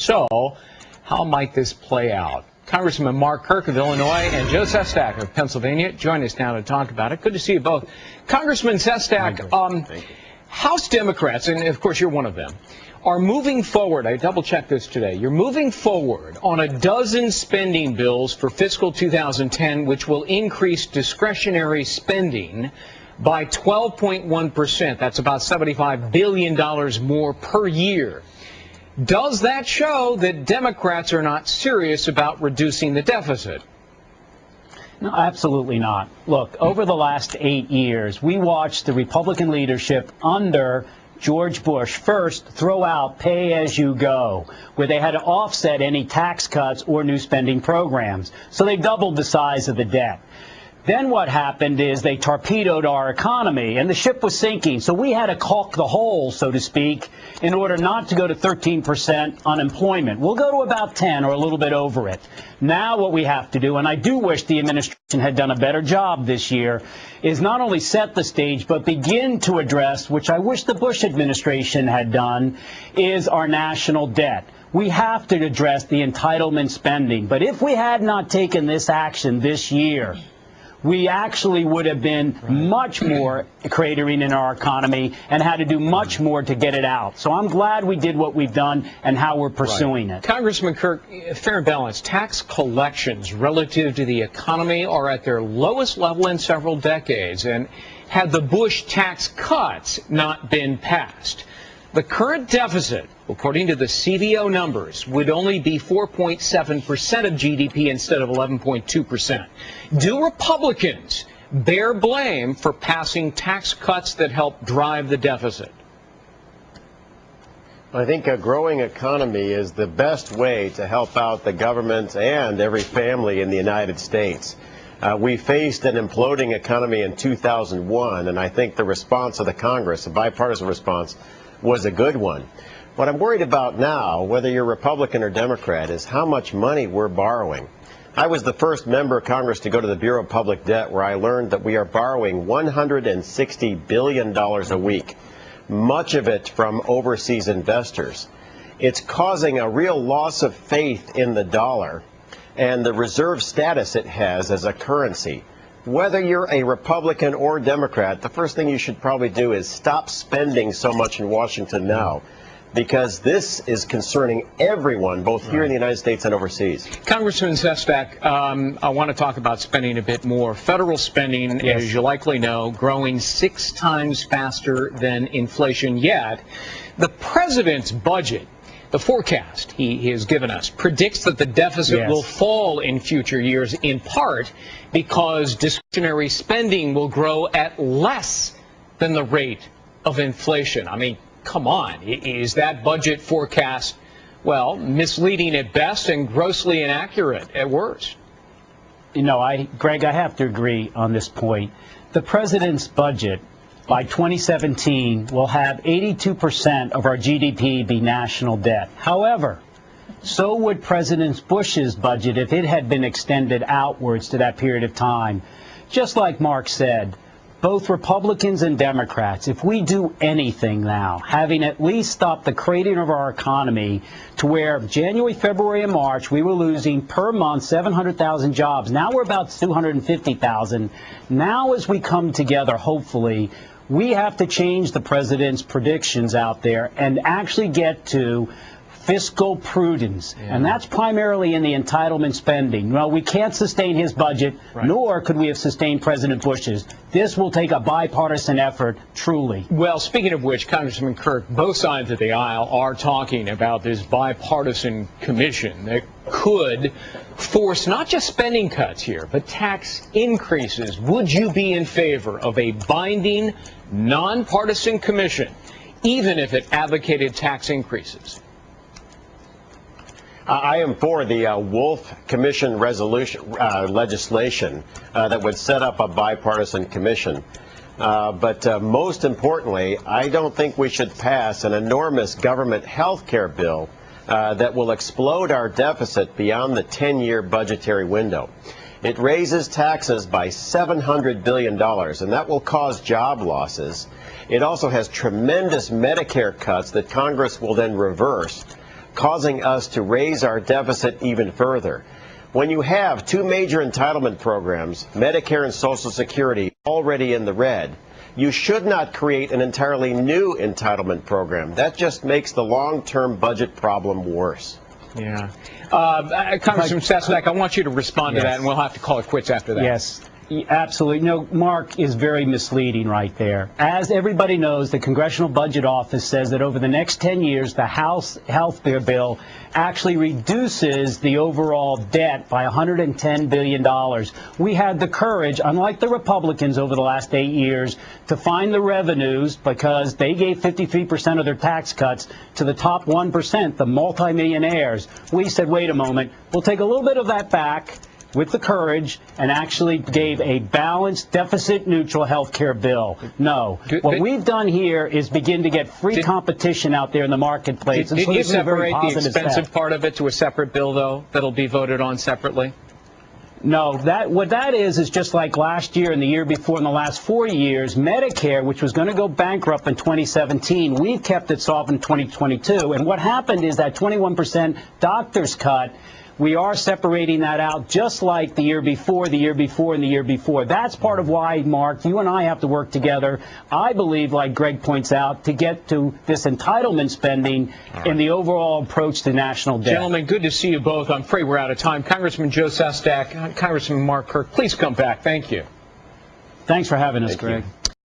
So, how might this play out? Congressman Mark Kirk of Illinois and Joe Sestak of Pennsylvania join us now to talk about it. Good to see you both. Congressman Sestak, House Democrats, and of course you're one of them, are moving forward. I double-checked this today. You're moving forward on a dozen spending bills for fiscal 2010, which will increase discretionary spending by 12.1%. That's about $75 billion more per year. Does that show that Democrats are not serious about reducing the deficit? No, absolutely not. Look, over the last 8 years, we watched the Republican leadership under George Bush first throw out pay-as-you-go, where they had to offset any tax cuts or new spending programs. So they doubled the size of the debt. Then what happened is they torpedoed our economy, and the ship was sinking. So we had to caulk the hole, so to speak, in order not to go to 13% unemployment. We'll go to about 10 or a little bit over it. Now what we have to do, and I do wish the administration had done a better job this year, is not only set the stage, but begin to address, which I wish the Bush administration had done, is our national debt. We have to address the entitlement spending. But if we had not taken this action this year, we actually would have been much more cratering in our economy and had to do much more to get it out. So I'm glad we did what we've done and how we're pursuing it. Congressman Kirk, fair and balanced, tax collections relative to the economy are at their lowest level in several decades. And had the Bush tax cuts not been passed, the current deficit, according to the CBO numbers, would only be 4.7% of GDP instead of 11.2%. Do Republicans bear blame for passing tax cuts that help drive the deficit? I think a growing economy is the best way to help out the government and every family in the United States. We faced an imploding economy in 2001, and I think the response of the Congress, a bipartisan response, was a good one. What I'm worried about now, whether you're Republican or Democrat, is how much money we're borrowing. I was the first member of Congress to go to the Bureau of Public Debt, where I learned that we are borrowing $160 billion a week, much of it from overseas investors. It's causing a real loss of faith in the dollar and the reserve status it has as a currency. Whether you're a Republican or Democrat, the first thing you should probably do is stop spending so much in Washington now, because this is concerning everyone, both here in the United States and overseas. Congressman Sestak, I want to talk about spending a bit more. Federal spending, as you likely know, growing 6 times faster than inflation, yet the president's budget, the forecast he has given us, predicts that the deficit will fall in future years, in part because discretionary spending will grow at less than the rate of inflation. I mean, come on. Is that budget forecast, well, misleading at best and grossly inaccurate at worst? You know, Greg, I have to agree on this point. The president's budget by 2017 will have 82% of our GDP be national debt. However, so would President Bush's budget if it had been extended outwards to that period of time. Just like Mark said, both Republicans and Democrats, if we do anything now, having at least stopped the cratering of our economy to where January, February, and March, we were losing per month 700,000 jobs. Now we're about 250,000. Now as we come together, hopefully, we have to change the president's predictions out there and actually get to fiscal prudence, and that's primarily in the entitlement spending. Well, we can't sustain his budget, nor could we have sustained President Bush's. This will take a bipartisan effort, truly. Well, speaking of which, Congressman Kirk, both sides of the aisle are talking about this bipartisan commission that could force not just spending cuts here, but tax increases. Would you be in favor of a binding, nonpartisan commission, even if it advocated tax increases? I am for the Wolf Commission resolution legislation that would set up a bipartisan commission. But most importantly, I don't think we should pass an enormous government health care bill that will explode our deficit beyond the 10-year budgetary window. It raises taxes by $700 billion, and that will cause job losses. It also has tremendous Medicare cuts that Congress will then reverse. causing us to raise our deficit even further. When you have two major entitlement programs, Medicare and Social Security, already in the red, you should not create an entirely new entitlement program. That just makes the long-term budget problem worse. Yeah. Congressman Sestak, I want you to respond to that, and we'll have to call it quits after that. Yes. Absolutely. No, Mark is very misleading right there. As everybody knows, the Congressional Budget Office says that over the next 10 years, the House health care bill actually reduces the overall debt by $110 billion. We had the courage, unlike the Republicans over the last 8 years, to find the revenues because they gave 53% of their tax cuts to the top 1%, the multimillionaires. We said, wait a moment, we'll take a little bit of that back with the courage, and actually gave a balanced, deficit-neutral health care bill. No. What we've done here is begin to get free competition out there in the marketplace. Did you separate the expensive part of it to a separate bill, though, that'll be voted on separately? No, what that is just like last year and the year before and the last 4 years, Medicare, which was going to go bankrupt in 2017, we've kept it soft in 2022. And what happened is that 21% doctor's cut, we are separating that out just like the year before, the year before, and the year before. That's part of why, Mark, you and I have to work together, I believe, like Greg points out, to get to this entitlement spending in the overall approach to national debt. Gentlemen, good to see you both. I'm afraid we're out of time. Congressman Joe Sestak, Congressman Mark Kirk, please come back. Thank you. Thanks for having us, Greg.